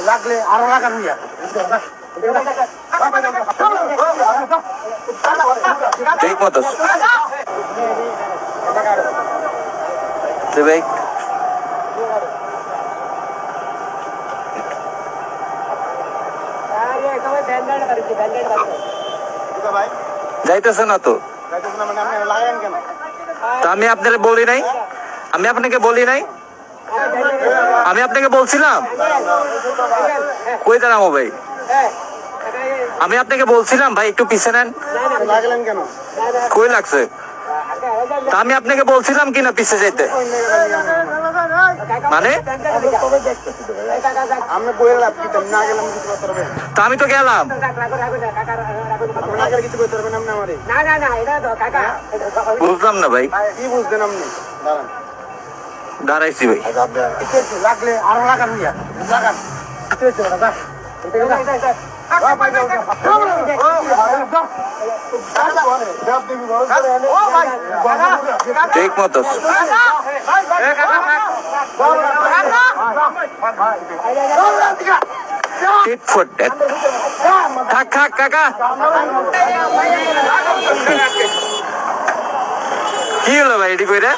লাগলে আরো লাগান মিয়া ঠিক মতো ভাই যাইতেছে না তো। তা আমি আপনাকে বলি নাই, আমি আপনাকে বলি নাই, আমি আপনাকে বলছিলাম কই দাঁড়াবো ভাই, আমি আপনাকে বলছিলাম ভাই একটু পিছিয়ে নেন। লাগলেন কেন? কই লাগছে? তা আমি আপনাকে বলছিলাম কিনা পিছিয়ে যেতে, মানে আমি বইয়ের লাভ কি না গেলাম কিছু করতে পারবেন? তা আমি তো গেলাম। আপনি না গেলে কিছু করতে পারবেন আপনি আমারে? বুঝলাম না ভাই, কি বুঝলেন আপনি? দাঁড়ান দাঁড়াইছি ভাই। লাগলে আরো লাগান মিয়া লাগান ঠিক মতো টিট ফট থাক থাক কাকা, কি হলো ভাই এটি কইরা?